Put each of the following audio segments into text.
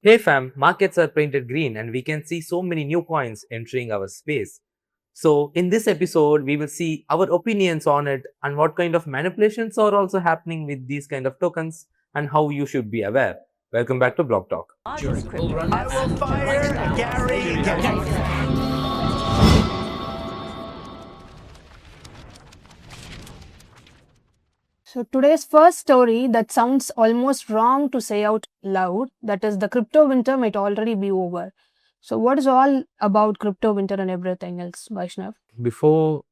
Hey fam, markets are painted green and we can see so many new coins entering our space. So in this episode, we will see our opinions on it and what kind of manipulations are also happening with these kind of tokens and how you should be aware. Welcome back to Block Talk. I will fire Gary Gensler. So today's first story that sounds almost wrong to say out loud, that is the crypto winter might already be over. So what is all about crypto winter and everything else, Vaishnav? Before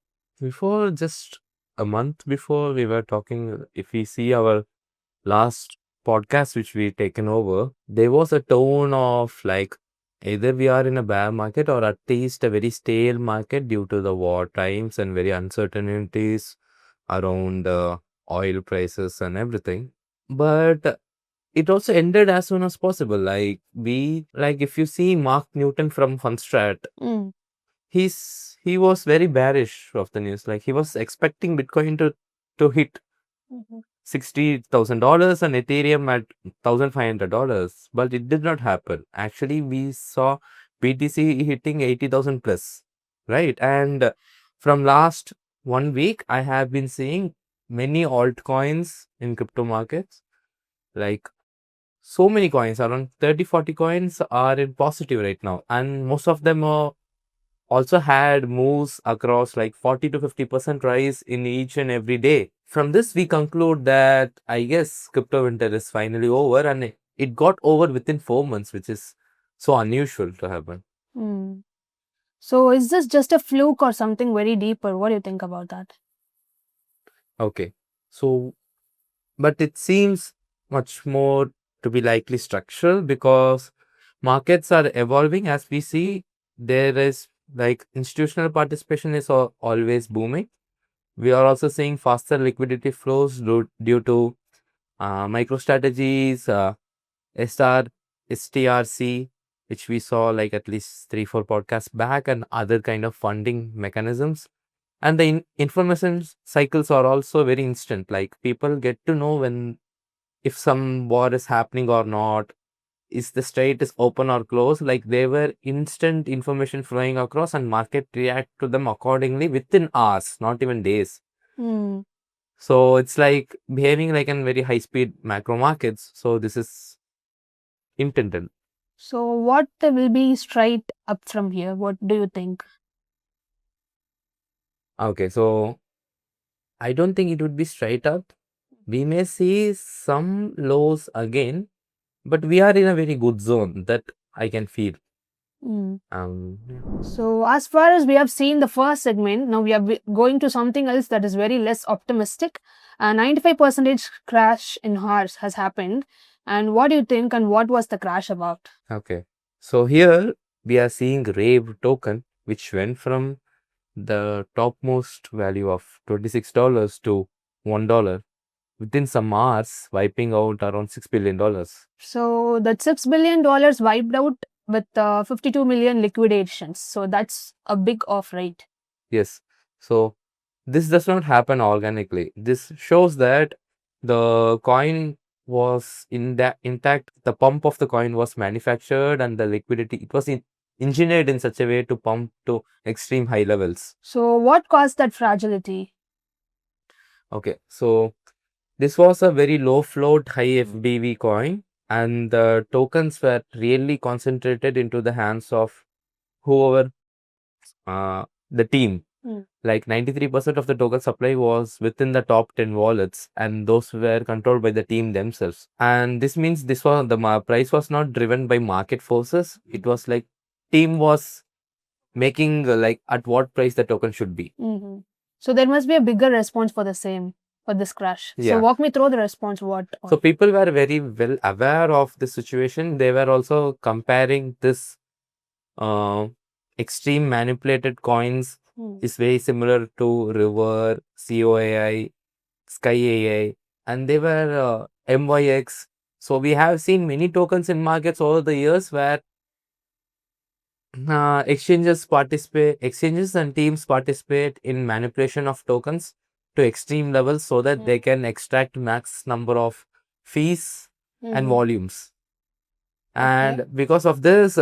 before just a month before we were talking, if we see our last podcast which we taken over, there was a tone of like either we are in a bear market or at least a very stale market due to the war times and very uncertainties around oil prices and everything. But it also ended as soon as possible. Like if you see Mark Newton from Fundstrat, Mm. he was very bearish of the news. Like he was expecting Bitcoin to hit Mhm. $60,000 and Ethereum at $1,500, but it did not happen. Actually, we saw BTC hitting 80,000 plus, right? And from last 1 week, I have been seeing many altcoins in crypto markets. Like so many coins, around 30, 40 coins are in positive right now, and most of them are also had moves across like 40 to 50% rise in each and every day. From this, we conclude that I guess crypto winter is finally over and it got over within 4 months, which is so unusual to happen. Mm. So is this just a fluke or something very deeper? What do you think about that? Okay. So, but it seems much more to be likely structural because markets are evolving as we see. There is like institutional participation is always booming. We are also seeing faster liquidity flows due to MicroStrategies, STRC, which we saw like at least 3, 4 podcasts back, and other kind of funding mechanisms. And the information cycles are also very instant. Like people get to know when if some war is happening or not, is the strait is open or closed. Like there were instant information flowing across, and market react to them accordingly within hours, not even days. Mm. So it's like behaving like in very high speed macro markets. So this is intended. So what will be straight up from here? What do you think? Okay, so I don't think it would be straight up. We may see some lows again, but we are in a very good zone that I can feel. Mm. Yeah. So, as far as we have seen the first segment, now we are going to something else that is very less optimistic. A 95% crash in horse has happened. And what do you think, and what was the crash about? Okay. So here we are seeing Rave token, which went from the topmost value of $26 to $1 within some hours, wiping out around $6 billion. So, that $6 billion wiped out with 52 million liquidations. So, that's a big off, right? Yes. So this does not happen organically. This shows that the coin was in that intact. The pump of the coin was manufactured, and the liquidity it was engineered in such a way to pump to extreme high levels. So, what caused that fragility? Okay, so this was a very low float, high FBV coin, and the tokens were really concentrated into the hands of whoever the team. Hmm. Like 93% of the token supply was within the top 10 wallets, and those were controlled by the team themselves. And this means this was the price was not driven by market forces. It was like team was making like at what price the token should be. Mhm. So, there must be a bigger response for the same, for this crash. So, Yeah. walk me through the response. What? So people were very well aware of the situation. They were also comparing this uh, extreme manipulated coins Hmm. is very similar to River, COAI, Sky AI, and they were MYX. So we have seen many tokens in markets over the years where exchanges and teams participate in manipulation of tokens to extreme levels so that they can extract max number of fees and Mhm. volumes. And Okay. because of this,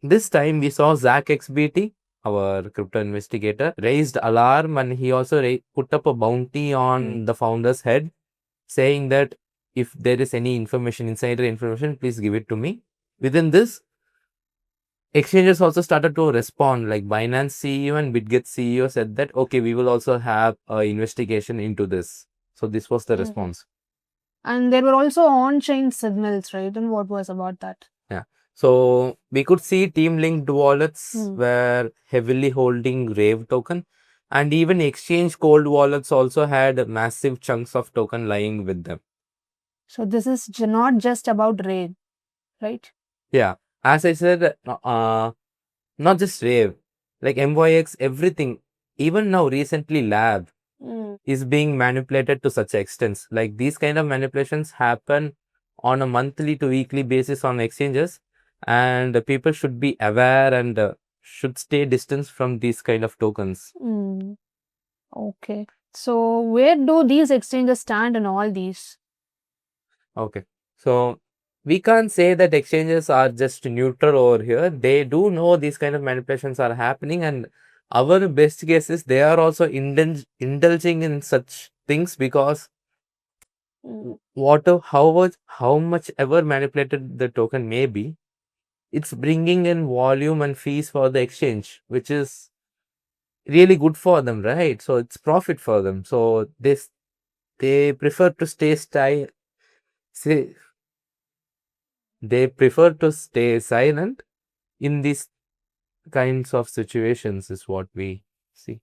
this time we saw Zach XBT, our crypto investigator, raised alarm, and he also put up a bounty on the founder's head, saying that if there is any information, insider information, please give it to me. Within this, exchanges also started to respond, like Binance CEO and BitGet CEO said that, okay, we will also have an investigation into this. So this was the Mhm. response. And there were also on-chain signals, right? And what was about that? Yeah. So we could see team-linked wallets Hmm. were heavily holding Rave token, and even exchange cold wallets also had massive chunks of token lying with them. So this is not just about Rave, right? Yeah. As I said, not just Rave, like MYX, everything, even now recently Lab is being manipulated to such extents. Like these kind of manipulations happen on a monthly to weekly basis on exchanges, and people should be aware and should stay distance from these kind of tokens. Mm. Okay. So where do these exchanges stand in all these? Okay. So we can't say that exchanges are just neutral over here. They do know these kind of manipulations are happening, and our best guess is they are also indulging in such things because how much ever manipulated the token may be, it's bringing in volume and fees for the exchange, which is really good for them, right? So it's profit for them. So they prefer to say they prefer to stay silent in these kinds of situations is what we see.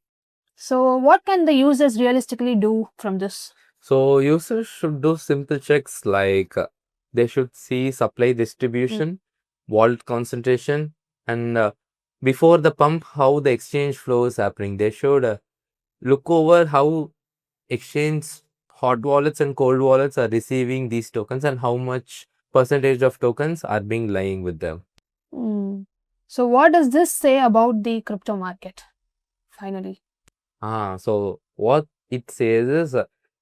So what can the users realistically do from this? So users should do simple checks like they should see supply distribution, wallet concentration, and before the pump, how the exchange flow is happening. They should look over how exchange hot wallets and cold wallets are receiving these tokens and how much percentage of tokens are being lying with them. Mm. So what does this say about the crypto market? Finally. So what it says is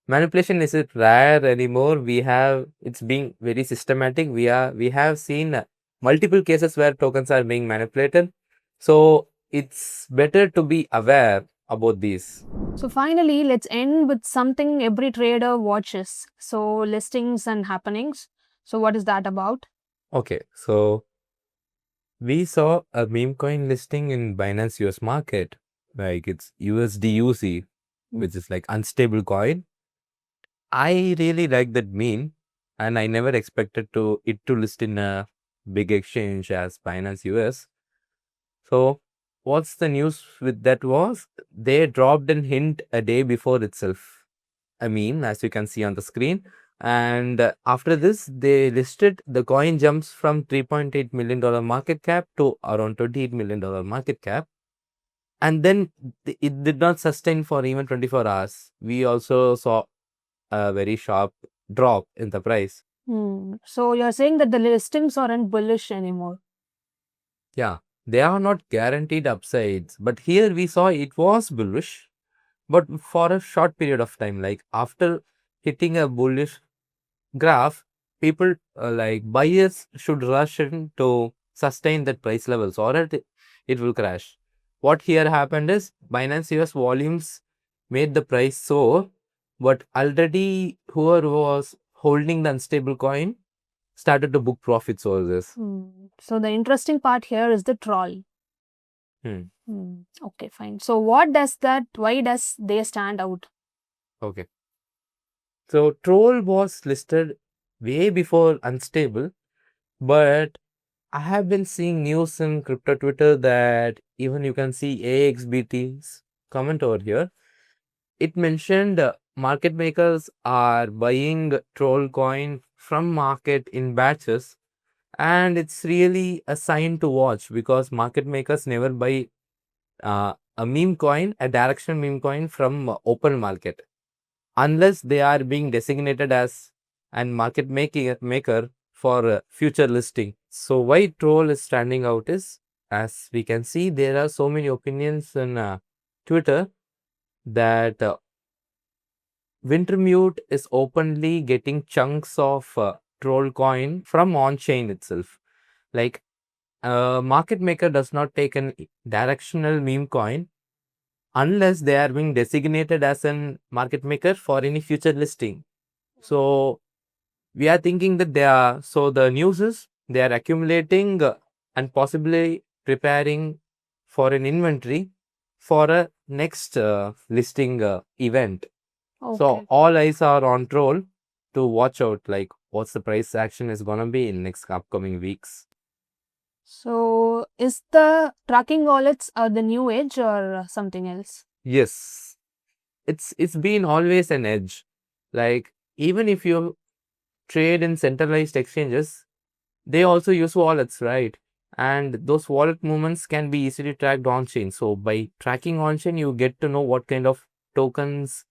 manipulation isn't rare anymore. It's being very systematic. We have seen multiple cases where tokens are being manipulated. So it's better to be aware about these. So finally, let's end with something every trader watches. So listings and happenings. So what is that about? Okay, so we saw a meme coin listing in Binance US market, like it's USDUC, which is like unstable coin. I really like that meme, and I never expected it to list in a big exchange as Binance US. So, what's the news with that was they dropped an hint a day before itself. A meme, as you can see on the screen. And after this, they listed the coin jumps from $3.8 million market cap to around $28 million market cap. And then it did not sustain for even 24 hours. We also saw a very sharp drop in the price. So you're saying that the listings aren't bullish anymore. Yeah, they are not guaranteed upsides, but here we saw it was bullish, but for a short period of time. Like after hitting a bullish graph, people like buyers should rush in to sustain that price levels, or it will crash. What here happened is Binance US volumes made the price soar, but already whoever was holding the unstable coin started to book profits over this. So the interesting part here is the troll. Hmm. Okay, fine. So what does that, why does they stand out? Okay. So Troll was listed way before Unstable, but I have been seeing news in crypto Twitter that even you can see AXBT's comment over here. It mentioned market makers are buying Troll coin from market in batches, and it's really a sign to watch because market makers never buy a meme coin, a directional meme coin from open market unless they are being designated as an market maker for future listing. So why Troll is standing out is, as we can see, there are so many opinions in Twitter that Wintermute is openly getting chunks of troll coin from on chain itself. Like a market maker does not take an directional meme coin unless they are being designated as an market maker for any future listing. So we are thinking that the news is they are accumulating and possibly preparing for an inventory for a next listing event. So Okay. all eyes are on troll to watch out, like what's the price action is gonna be in next upcoming weeks. So is the tracking wallets the new age or something else? Yes, it's been always an edge. Like even if you trade in centralized exchanges, they also use wallets, right? And those wallet movements can be easily tracked on chain. So by tracking on chain, you get to know what kind of tokens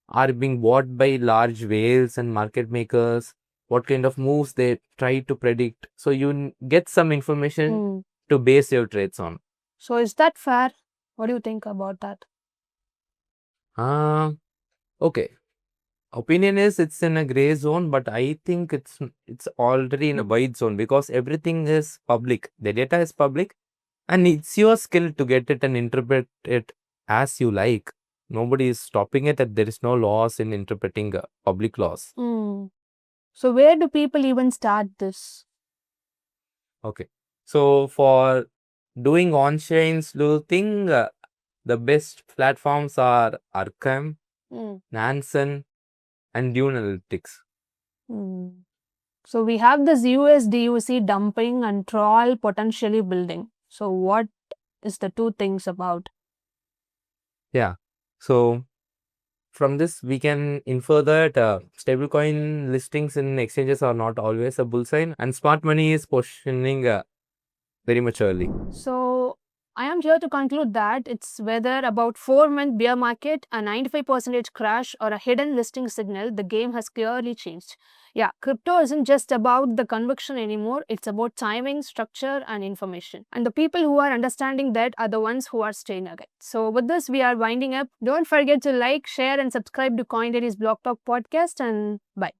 are being bought by large whales and market makers, what kind of moves they try to predict. So you get some information Hmm. to base your trades on. So is that fair? What do you think about that? Okay. Opinion is it's in a gray zone, but I think it's already in a white zone because everything is public. The data is public, and it's your skill to get it and interpret it as you like. Nobody is stopping it, and there is no laws in interpreting public laws. Hmm. So where do people even start this? Okay. So for doing on-chain sleuthing, the best platforms are Arkham, Hmm. Nansen, and Dune Analytics. Hmm. So we have this USDUC dumping and troll potentially building. So what is the two things about? Yeah. So from this, we can infer that stablecoin listings in exchanges are not always a bull sign, and smart money is positioning very much early. So I am here to conclude that it's whether about 4-month bear market, a 95% crash, or a hidden listing signal, the game has clearly changed. Yeah, crypto isn't just about the conviction anymore, it's about timing, structure, and information. And the people who are understanding that are the ones who are staying ahead. So with this, we are winding up. Don't forget to like, share, and subscribe to CoinDaily's Block Talk podcast, and bye.